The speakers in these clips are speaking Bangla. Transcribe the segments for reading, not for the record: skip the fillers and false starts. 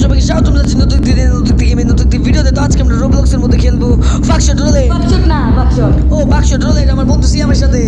সবাইকে স্বাগতম জানাচ্ছি নতুন দিনে নতুন গেমে নতুন ভিডিওতে। তো আজকে আমরা রোবলক্সের মধ্যে খেলবো ফাকশট রোলে। ফাকশট না বাকশট। ও বাকশট রোলে, আমার বন্ধু সিয়ামের সাথে।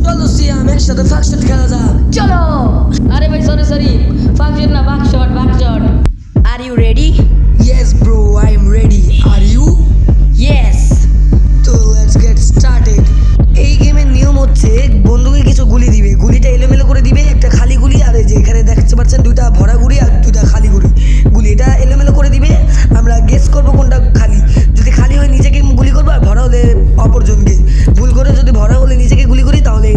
চলো সিয়াম একসাথে ফাকশট খেলা যাক। চলো। আরে ভাই সরি ফাকশট না buckshot. Are you ready? Yes bro, I am ready. Are you? Yes. তো লেটস গেট স্টার্টেড। এই গেমের নিয়ম হচ্ছে বন্ধুকে কিছু গুলি দিবে, গুলিটা এলোমেলো করে দিবে, একটা খালি গুলি আর এই যে এখানে দেখতে পাচ্ছেন দুইটা ভরা গুলি আর দুইটা খালি গুলি। এটা এলোমেলো করে দিবে, আমরা গেস করবো কোনটা খালি। যদি খালি হয় নিজেকে গুলি করবো, আর ভরা হলে অপরজনকে। ভুল করে যদি ভরা হলে নিজেকে গুলি করি তাহলে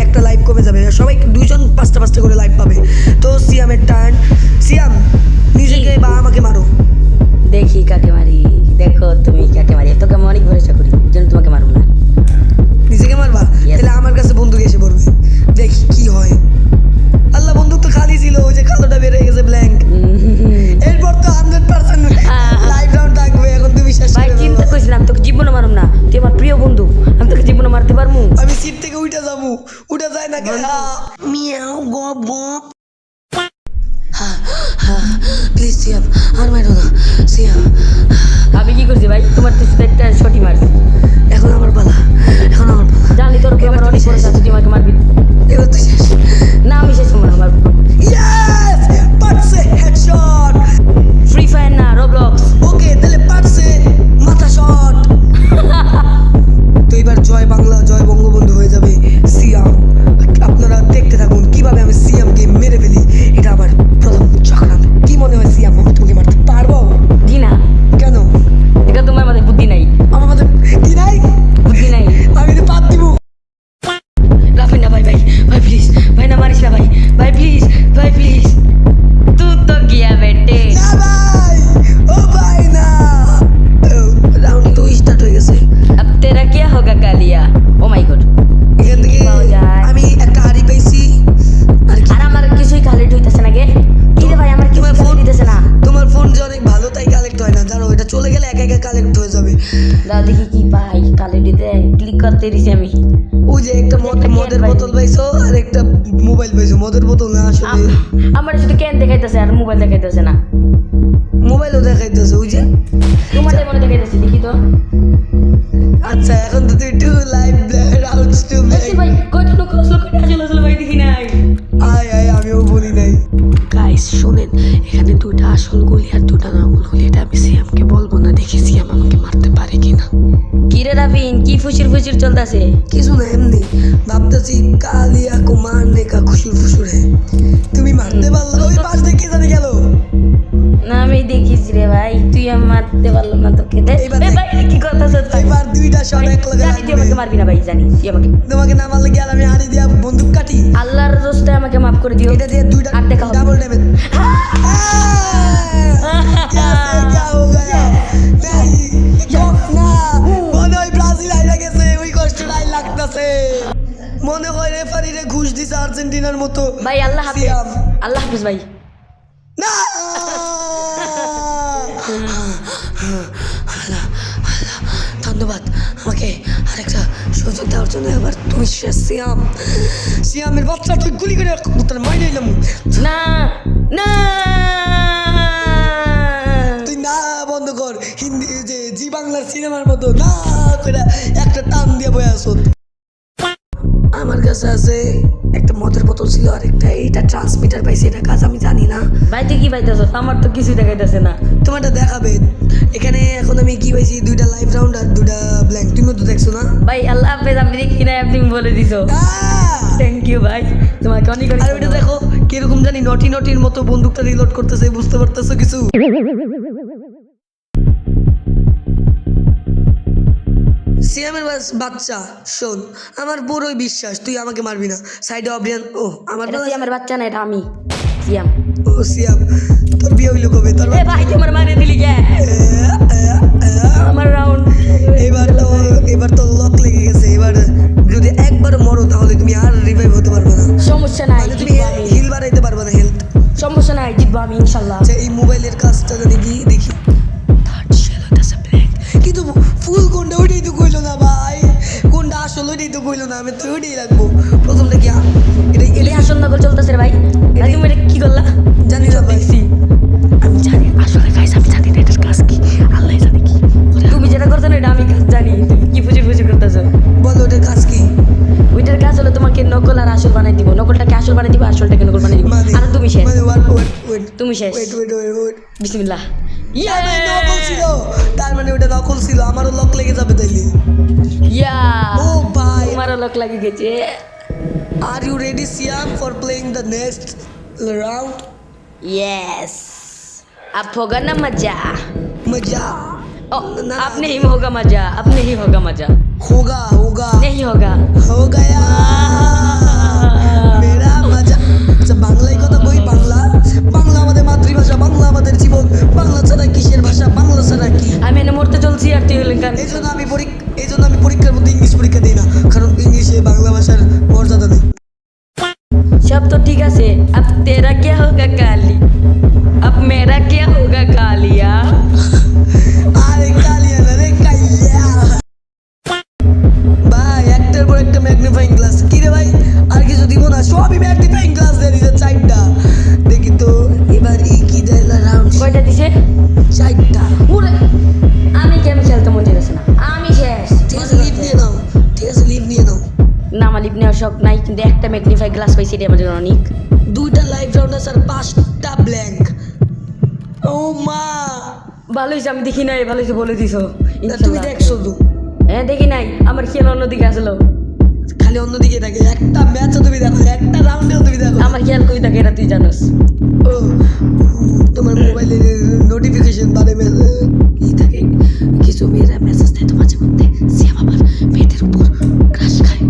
একটা লাইফ কমে যাবে, সবাই দুইজন পাঁচটা করে লাইফ পাবে। তো সিয়ামের টার্ন। সিয়াম নিজেকে বা আমাকে মারো। দেখি কাকে মারি। দেখো তুমি কাকে মারি। তোকে আমি অনেক ভরসা করি, যেন তোমাকে মারব না। নিজেকে মারবা? Yes. তাহলে আমার কাছে বন্দুক এসে পড়বে, দেখি কি হয়। আল্লাহ, বন্দুক তো খালি ছিল, ওই যে কালোটা বের হয়ে গেছে ব্ল্যাঙ্ক। এরপর তো 100% লাইভ রাউন্ড থাকবে। এখন তুমি শেষ ভাই করে চিন্তা ফেলো। করিস না, আমি তোকে জীবনে মারব না। তুই আমার প্রিয় বন্ধু, আমি তোকে জীবনে মারতে পারবো। আমি সিট থেকে উঠে যাবো, উঠে যায় না কেন? মিয়াও গপ গপ। প্লিজ সিয়াম, আর মারো না সিয়াম। আমি কি করছি ভাই? তোমার তো শুধু একটা ছটি মারছি। এখন আমার পালা। জানি তোর উপর আমার অনেক ভরসা আছে, তুই আমাকে মারবি। এবার তো শেষ। না আমি শেষ করবো না, মারবো। ইয়েস, পারছে হেডশট। ফ্রি ফায়ার না, রোবলক্স। ওকে, তাহলে পারছে মাথা শট। তো এবার জয় বাংলা জয় বঙ্গবন্ধু হয়ে যাবে সিয়াম। আপনারা দেখতে থাকুন কিভাবে আমি সিয়ামকে মেরে ফেলি। এটা আমার প্রথম চক্রান্ত। কি মনে হয় সিয়াম, আমি তোমাকে মারতে পারবো? জি না, কেন? এটা তোমার মাথায় বুদ্ধি নাই। আমার মাথায় কি নাই? বুদ্ধি নাই। আমি তো পাত দিব। রাফিন না ভাই প্লিজ ভাই, না মারিস না ভাই প্লিজ। তু তো গিয়া বেটে। না ভাই, ও ভাই না। রাউন্ড 2 স্টার্ট হয়ে গেছে। अब तेरा क्या होगा कालिया? ও মাই গড। এখান থেকে পাওয়া যায়। আমি একটা হাড়ি পাইছি। আর কি? আর আমার কিছুই কালেক্ট হইতাছে না গে। কি রে ভাই, আমার তোমার কিছুই ফোন কালেক্ট হইতাছে না। তোমার ফোন যে অনেক ভালো, তাই কালেক্ট হয় না জানো। এটা চলে গেলে একা একা কালেক্ট হয়ে যাবে। দাও দেখি কি পাই কালেক্ট দিতে। ক্লিক করতে দিছি আমি। ওই যে একটা মদের বোতল পাইছো আর একটা মোবাইল পাইছো। মদের বোতল না, আসলে আমার শুধু ক্যান দেখাইতেছে আর মোবাইল দেখাইতেছে না। মোবাইলও দেখাইতেছে ওই যে। তোমাদের মনে দেখাইতেছে, দেখি তো। আচ্ছা, এখন তো তুই টু লাইভ রাউন্ডস টু দেখি ভাই কয়টা কসলো কয়টা আসলে ভাই দেখি নাই। আয় আমিও বলি নাই। গাইস শুনেন, এখানে দুটো আসল গুলি আর দুটো নকল গুলি। এটা আমি সিয়ামকে বলবো না, দেখি সিয়াম আমাকে মারতে পারে কিনা। কি রে রাফিন, কি ফুসির চলতেছে? কিছু না, এমনি ভাবতেছি কালিয়া কো মারনে কা খুশুর ফুসুরে। তুমি মারতে পারলা? ওই পাশ থেকে কে জানি গেল। না আমি দেখিস রে ভাই, তুই আমি মারতে পারলাম না তোকে। এবার এ ভাই কি কথা সত্যি? এবার দুইটা শট এক লগে জানি তুই লাগবে। আমাকে মারবি না ভাই, জানি তুই আমাকে। তোমাকে না মারলে গেল আমি হাড়ি দিয়া বন্দুক কাটি। আল্লাহর দোস্তে আমাকে মাফ করে দিও। এটা দিয়ে দুইটা আর দেখা হবে। Double damage. क्या हो गया? नहीं, না, মনে হয় ব্রাজিল আইরা গেছে, ওই কষ্টটাই লাগতেছে। মনে হয় রেফারিরে ঘুষ দিছে আর্জেন্টিনার মতো। ভাই আল্লাহ হাফেজ। সিয়াম। আল্লাহ হাফেজ ভাই। না, ধন্যবাদ আমাকে আরেকটা সুযোগ দেওয়ার জন্য। এবার তুমি শেষ সিয়াম। সিয়ামের বাচ্চা তুই গুলি করে তোর মাই নিলাম। না না তুই না বন্ধ কর। হিন্দি যে জি বাংলার সিনেমার মতো না করে একটা টান দিয়ে বয়ে আসো। আমার কাছে আছে একটা মদের বোতল ছিল আর একটা এইটা ট্রান্সমিটার পাইছি। এটা কাজ আমি জানি না। ভাই তুই কি পাইতেছ? আমার তো কিছুই দেখাইতেছে না। তোমারটা দেখাবে। এখানে এখন আমি কি পাইছি, দুইটা লাইভ রাউন্ড আর দুইটা ব্ল্যাঙ্ক। তুমি তো দেখছো না ভাই আল্লাহ হাফেজ। আমি দেখি না, আপনি বলে দিছো। থ্যাংক ইউ ভাই, তোমাকে অনেক আর ওইটা দেখো কিরকম জানি নটির মতো বন্দুকটা রিলোড করতেছে। বুঝতে পারতেছো কিছু? সিয়ামের বাচ্চা শোন, আমার বড়ই বিশ্বাস তুই আমাকে মারবি না। সাইডে অভিয়ান। ও আমার এটা সিয়ামের বাচ্চা না, এটা আমি সিয়াম। ও সিয়াম, তোর বিয়ে হইলো কবে? তোর এ ভাই তুই আমার মারে দিলি কে? আমার রাউন্ড এবার তো লক লেগে গেছে। এবার যদি একবার মরো তাহলে তুমি আর রিভাইভ হতে পারবে না। সমস্যা নাই, মানে তুমি জিতবো আমি। হিল বাড়াইতে পারবে না, হেলথ। সমস্যা নাই, জিতবো আমি ইনশাল্লাহ। আচ্ছা, এই মোবাইলের কাজটা জানি কি দেখি। কিন্তু ফুল কোনটা ওইটাই তো কইলো না ভাই। কোনটা আসল ওইটাই তো কইলো না। আমি তো ওইটাই রাখবো। প্রথমটা কি এটাই আসল নকল চলতেছে রে ভাই। ভাই তুমি এটা কি করলা? জানি না ভাই। দেখছি বানাই দিব, নকলটাকে আসল বানাই দিব, আসলটাকে নকল বানাই দিব, মানে আর তুমি শেষ, মানে ওয়েট তুমি শেষ। ওয়েট বিসমিল্লাহ। নকল ছিল, তার মানে ওটা নকল ছিল, আমারও লক লেগে যাবে তাইলে। ইয়া ও ভাই, তোমারও লক লাগে গেছে। আর you ready Siam for playing the next round? Yes अब होगा ना मजा। मजा ओ, ना, अब नहीं होगा मजा, अब नहीं होगा मजा, होगा होगा नहीं होगा। हो गया मेरा मजा। আচ্ছা বাংলায় কথা কই, বাংলা বাংলা আমাদের মাতৃভাষা, বাংলা আমাদের জীবন, বাংলা ছাড়া কিসের ভাষা, বাংলা ছাড়া কি? আমি এনে মরতে চলছি আর তুই হলেন কেন? এই জন্য আমি পরীক্ষার মধ্যে ইংলিশ পরীক্ষা দিই না, কারণ ইংলিশে বাংলা ভাষার মর্যাদা নেই। सब तो ठीक है, अब तेरा क्या होगा काली, अब मेरा क्या होगा कालिया। আরে কালিয়া না রে, কালিয়া। ভাই একটার পর একটা ম্যাগনিফাইং গ্লাস, কি রে ভাই আর কিছু দিব না, সবই ম্যাগনিফাইং গ্লাস দিয়ে দিছে চারটা। দেখি তো এবার কি দেয় রাউন্ড? কয়টা দিছে? চারটা। ওরে আমি কেন খেলতে মন চাইছে না, আমি শেষ। ঠিক আছে লিভ নিয়ে নাও, ঠিক আছে লিভ নিয়ে নাও। না আমার লিপ নেওয়ার শখ নাই, কিন্তু একটা ম্যাগনিফাই গ্লাস পাইছি, এটা আমার জন্য অনেক। দুইটা লাইভ রাউন্ড আছে আর 5টা ব্ল্যাঙ্ক। ও মা, ভালো হয়েছে আমি দেখি নাই, ভালো হয়েছে বলে দিছো। তুমি দেখছো তো? হ্যাঁ দেখি নাই, আমার খেয়াল অন্যদিকে আসলো। খালি অন্যদিকে থাকে, একটা ম্যাচও তুমি দেখো, একটা রাউন্ডেও তুমি দেখো। আমার খেয়াল কই থাকে এটা তুই জানোস। ও তোমার মোবাইলে নোটিফিকেশন বারে কি থাকে, কিছু মেয়েরা মেসেজ দেয় তো মাঝে মধ্যে, সে আমার মেয়েদের উপর ক্রাশ খায়।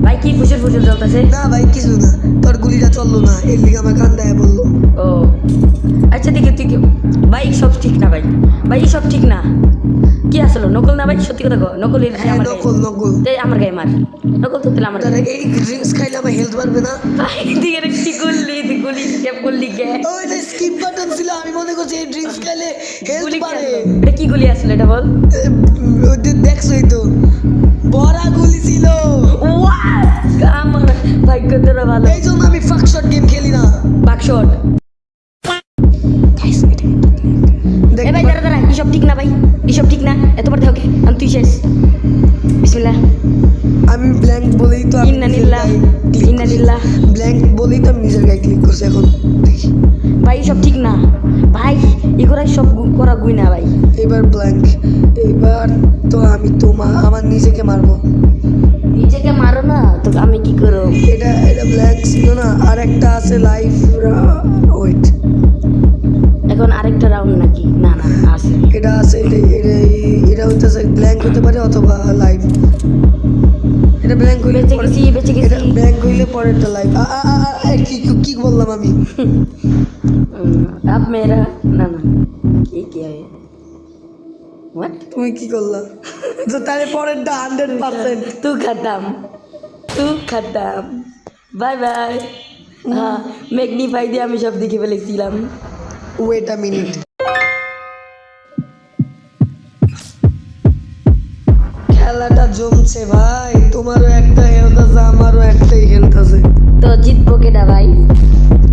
ভাই কি ফুসুর ফুসুর চলতেছে? না ভাই কিছু না, তোর গুলিটা চললো না, এর লিগে আমার কান দেয় বললো। ও আচ্ছা দেখি তুই কি ভাই, সব ঠিক না ভাই, ভাই সব ঠিক না। কি আসলো নকল না ভাই, সত্যি কথা কো, নকল হ্যাঁ নকল নকল। আমার গায়ে মার, নকল তো আমার তার এই ড্রিঙ্কস খাইলে আমার হেলথ বাড়বে না? ভাই তুই এটা কি করলি, তুই গুলি স্কেপ করলি কে? ওই যে স্কিপ বাটন ছিল, আমি মনে করছি এই ড্রিঙ্কস খাইলে হেলথ গুলি কি বাড়ে। আসলো? এটা কি গুলি আসলো এটা বল? ওদের দেখছোই তো, বড়া গুলি ছিল। ওয়াও আমার ভাগ্য তোরা ভালো। এই জন্য আমি ফাক শট গেম খেলি না। বাকশট এ ভাই দাঁড়া দাঁড়া, এসব ঠিক না ভাই, এসব ঠিক না, এতবার দেখো কে, আমি তুই শেষ। বিসমিল্লাহ। আমি ব্ল্যাঙ্ক বলেই তো আমি ইন্নালিল্লাহ ইন্নালিল্লাহ। ব্ল্যাঙ্ক বলেই তো আমি নিজের গায়ে ক্লিক করছি। এখন দেখি ভাই সব ঠিক না ভাই, এগুলো সব করা গুই না ভাই। এবার ব্ল্যাঙ্ক, এবার তো আমি আমার নিজেকে মারবো। নিজেকে মারো না তো আমি কি করব? এটা ব্ল্যাঙ্ক ছিল না, আর একটা আছে লাইফ। ওয়েট, এখন আরেকটা রাউন্ড নাকি? না না আছে, এটা আছে, এটা হইতেছে ব্ল্যাঙ্ক হতে পারে অথবা লাইভ। এটা ব্ল্যাঙ্ক হইলে বেঁচে গেছি, বেঁচে গেছি। এটা ব্ল্যাঙ্ক হইলে পরেরটা লাইভ। কি বললাম আমি? अब मेरा ना ना ये क्या है? व्हाट? তুমি কি করলা? তো তাহলে পরেরটা 100%। तू खत्म बाय बाय। हाँ मैग्निफाई দিয়ে আমি সব দেখে ফেলেছিলাম। ওয়েট আ মিনিট, খেলাটা জমছে ভাই, তোমারও একটা হেলথ আছে, আমারও একটাই হেলথ আছে। তো জিতবো কেডা ভাই?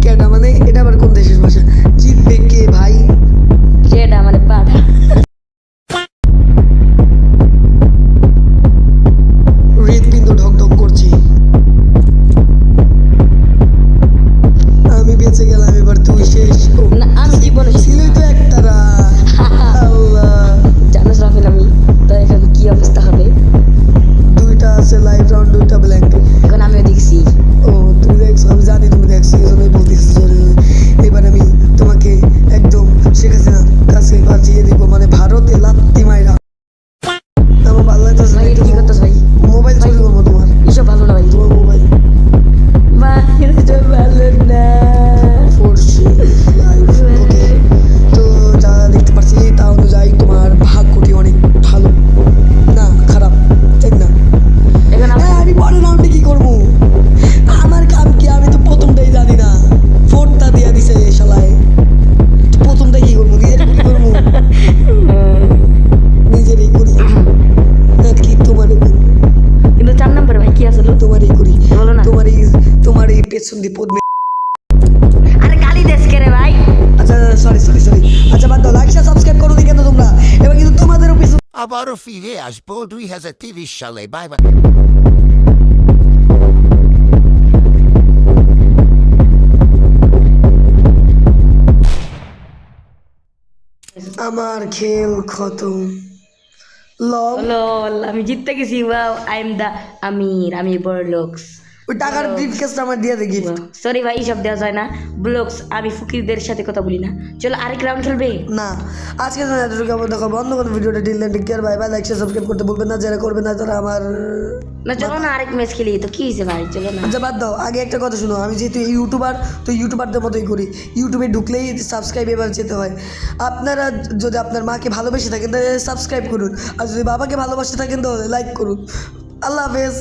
কেডা মানে এটা আবার কোন দেশের ভাষা? জিতবে কে ভাই? কেডা মানে পাঠা। হৃদপিণ্ড ঢকঢক করছি। আমি বেঁচে গেলাম, এবার তুই শেষ। না আমি জীবনে ছিলই তো একটা আল্লাহ। জানোস রাফেল আমি তো এখন কি অবস্থা হবে? দুইটা আছে লাইভ রাউন্ড, দুইটা ব্ল্যাঙ্ক। এখন আমিও দেখছি। ও তুমি দেখছো, আমি জানি তুমি দেখছো, এই জন্যই বলতেছি। এবার আমি তোমাকে একদম শেখ হাসিনার কাছে বাঁচিয়ে দিব, মানে ভারতে লাত্তি মাইরা। আমার ভালো লাগতেছে ভাই এটা কি করতেছ ভাই? মোবাইল চুরি করবো তোমার, এসব ভালো না ভাই, তোমার মোবাইল। ভাই এসব ভালো না। ওকে, তো যা দেখতে পাচ্ছি তা অনুযায়ী তোমার ভাগ্যটি অনেক ভালো না, খারাপ, ঠিক না? এখন আমি পরের রাউন্ডে কি করবো? আমার কাম কি? আমি তো প্রথমটাই জানি না, ফোর্থটা দিয়া দিছে শালায়। প্রথমটা কি করবো? নিজের কি করবো? নিজেরই করি নাকি তোমারই করি? কিন্তু 4 নম্বর ভাই কি আসলো? তোমারই করি, বলো না। তোমারই পেছন দিয়ে পদ্মে। আরে গালি দেশ কে রে ভাই? আচ্ছা সরি, আচ্ছা বাদ দাও, লাইক সাবস্ক্রাইব করো দিকে তো তোমরা। এবার কিন্তু তোমাদেরও পিছন Agora o filho as boas, has a TV chalet, bye bye. আমার খেল খতম লল লল আমি জিততে গেছি ওয়াও আই এম দা আমির আমি বড়লোকস ওই টাকার ব্রিফকেসটা আমার দিয়ে দে গিফট সরি ভাই এইসব দেওয়া যায় না ব্লগস আমি ফকিরদের সাথে কথা বলি না চলো আরেক রাউন্ড খেলবে না আজকে জন্য এতটুকু আমার দেখো বন্ধ করে ভিডিওটা ডিলেন take care bye bye like share subscribe করতে বলবেন না যারা করবেন না তারা আমার না চলো না আরেক ম্যাচ খেলি তো কি হয়েছে ভাই চলো না আচ্ছা বাদ দাও আগে একটা কথা শুনো আমি যেহেতু ইউটিউবার তো ইউটিউবারদের মতোই করি ইউটিউবে ঢুকলেই সাবস্ক্রাইব এবার যেতে হয় আপনারা যদি আপনার মাকে ভালোবেসে থাকেন তাহলে সাবস্ক্রাইব করুন আর যদি বাবাকে ভালোবাসে থাকেন তাহলে লাইক করুন আল্লাহ হাফেজ